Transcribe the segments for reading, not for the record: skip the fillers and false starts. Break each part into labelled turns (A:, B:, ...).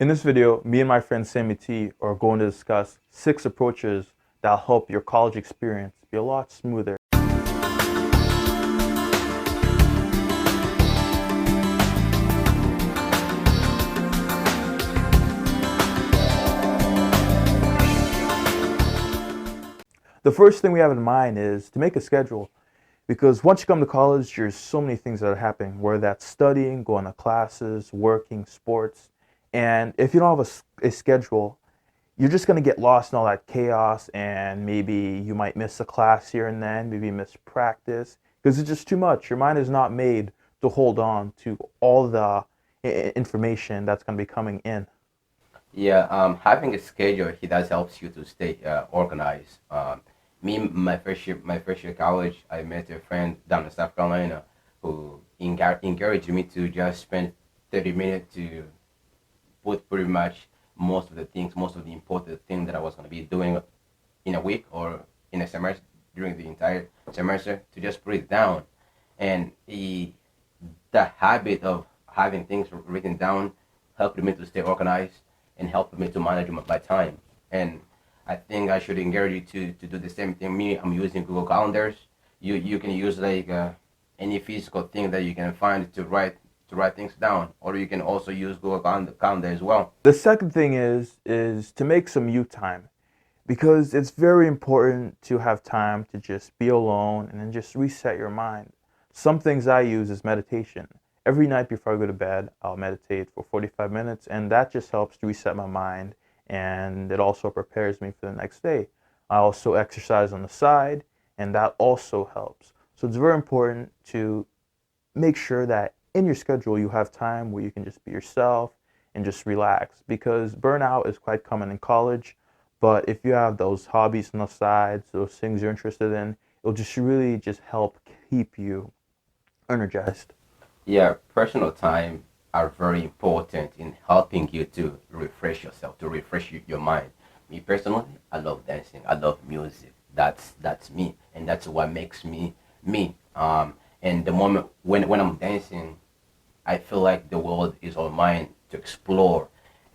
A: In this video, me and my friend Sammy T are going to discuss 6 approaches that'll help your college experience be a lot smoother. The first thing we have in mind is to make a schedule, because once you come to college, there's so many things that are happening, whether that's studying, going to classes, working, sports. And if you don't have a schedule, you're just going to get lost in all that chaos, and maybe you might miss a class here and then, maybe miss practice, because it's just too much. Your mind is not made to hold on to all the information that's going to be coming in.
B: Yeah, having a schedule, it does helps you to stay organized. My first year college, I met a friend down in South Carolina who encouraged me to just spend 30 minutes to put pretty much most of the important things that I was going to be doing in a week or in a semester during the entire semester to just put it down. And the habit of having things written down helped me to stay organized and helped me to manage my time. And I think I should encourage you to do the same thing. Me, I'm using Google Calendars. You can use like any physical thing that you can find to write things down, or you can also use Google Calendar as well.
A: The second thing is to make some you time, because it's very important to have time to just be alone and then just reset your mind. Some things I use is meditation. Every night before I go to bed, I'll meditate for 45 minutes, and that just helps to reset my mind, and it also prepares me for the next day. I also exercise on the side, and that also helps. So it's very important to make sure that in your schedule you have time where you can just be yourself and just relax, because burnout is quite common in college. But if you have those hobbies on the sides, those things you're interested in, it'll just really just help keep you energized.
B: Yeah, personal time are very important in helping you to refresh yourself, to refresh your mind. Me personally, I love dancing. I love music. That's me, and that's what makes me me. And the moment when I'm dancing, I feel like the world is all mine to explore,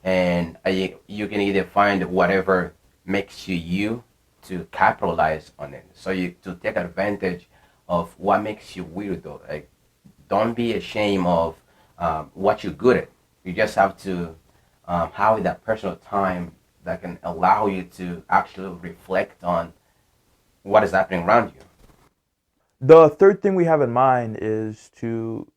B: and you can either find whatever makes you to capitalize on it. So you to take advantage of what makes you weirdo. Like, don't be ashamed of what you're good at. You just have to have that personal time that can allow you to actually reflect on what is happening around you.
A: The third thing we have in mind is to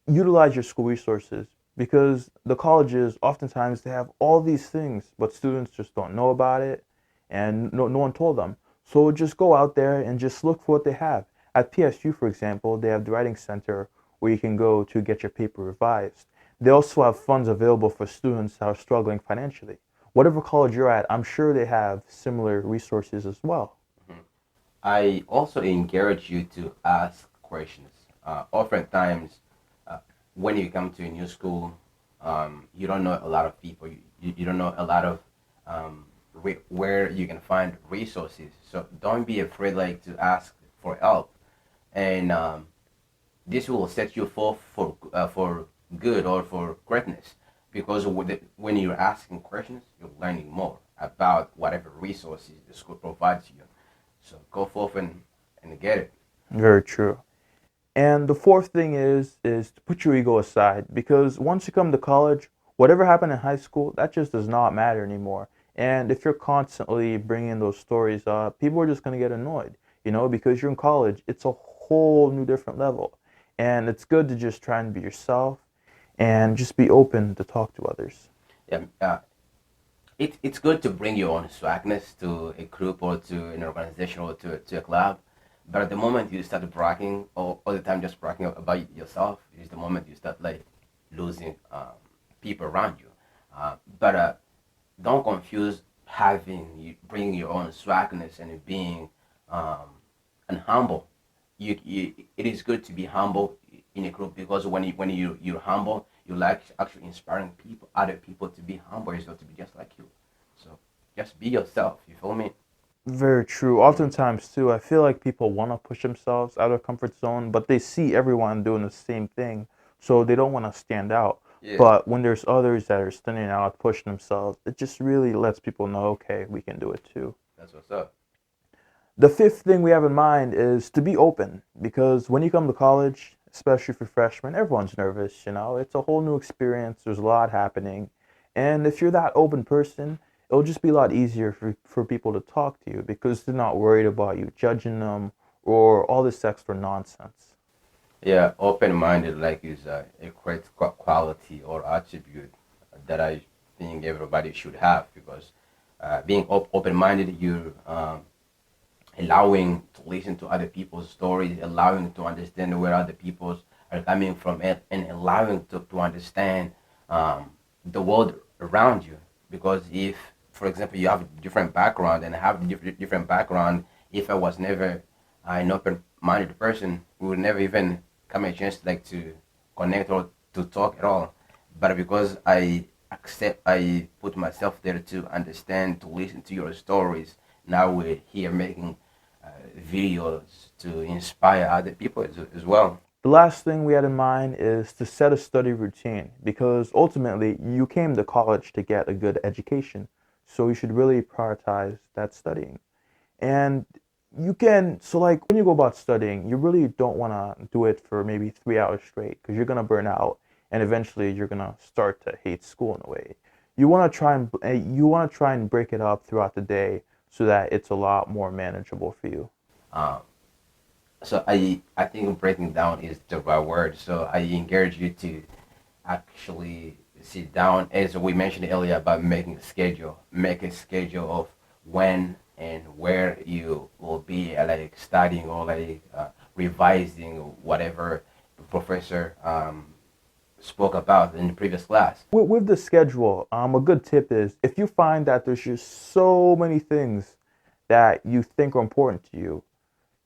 A: utilize your school resources, because the colleges oftentimes they have all these things, but students just don't know about it, and no one told them. So just go out there and just look for what they have. At PSU, for example, they have the writing center where you can go to get your paper revised. They also have funds available for students that are struggling financially. Whatever college you're at, I'm sure they have similar resources as well.
B: Mhm. I also encourage you to ask questions. Oftentimes, uh, when you come to a new school, you don't know a lot of people. You don't know a lot of where you can find resources. So don't be afraid, like, to ask for help, and this will set you forth for good or for greatness. Because when you're asking questions, you're learning more about whatever resources the school provides you. So go forth and get it.
A: Very true. And the fourth thing is to put your ego aside, because once you come to college, whatever happened in high school, that just does not matter anymore. And if you're constantly bringing those stories up, people are just going to get annoyed, because you're in college. It's a whole new different level. And it's good to just try and be yourself and just be open to talk to others.
B: Yeah, it's good to bring your own swagness to a group or to an organization or to a club. But at the moment you start bragging all the time, just bragging about yourself, is the moment you start like losing people around you. But don't confuse bringing your own swagness and being um, and humble. It is good to be humble in a group, because when you're humble, you like actually inspiring people, other people to be humble as well, to be just like you. So just be yourself. You feel me?
A: Very true. Oftentimes, too, I feel like people want to push themselves out of their comfort zone, but they see everyone doing the same thing, so they don't want to stand out.
B: Yeah,
A: But when there's others that are standing out, pushing themselves, it just really lets people know, okay, we can do it too.
B: that's what's up.
A: The fifth thing we have in mind is to be open, because when you come to college, especially for freshmen, everyone's nervous, it's a whole new experience. There's a lot happening. And if you're that open person, it'll just be a lot easier for people to talk to you because they're not worried about you judging them or all this extra nonsense.
B: Yeah, open-minded like is a great quality or attribute that I think everybody should have because being open-minded, you allowing to listen to other people's stories, allowing to understand where other people's are coming from, and allowing to understand the world around you. Because if, for example, you have a different background and I have a different background, if I was never an open-minded person, we would never even come a chance like to connect or to talk at all. But because I put myself there to understand, to listen to your stories. Now we're here making videos to inspire other people as well.
A: The last thing we had in mind is to set a study routine because ultimately you came to college to get a good education. So you should really prioritize that studying. And so like when you go about studying, you really don't want to do it for maybe 3 hours straight because you're going to burn out and eventually you're going to start to hate school in a way. You want to try and break it up throughout the day so that it's a lot more manageable for you.
B: Um, so I think breaking down is the right word. So I encourage you to actually sit down, as we mentioned earlier about making a schedule. Make a schedule of when and where you will be like studying or like revising whatever the professor spoke about in the previous class.
A: With the schedule, a good tip is if you find that there's just so many things that you think are important to you,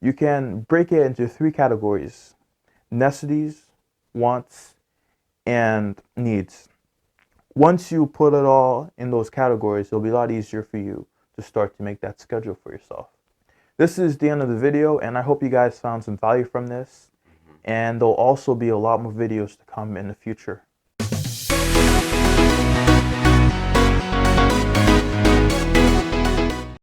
A: you can break it into three categories: necessities, wants, and needs. Once you put it all in those categories, it'll be a lot easier for you to start to make that schedule for yourself. This is the end of the video, and I hope you guys found some value from this.
B: Mhm.
A: And there'll also be a lot more videos to come in the future.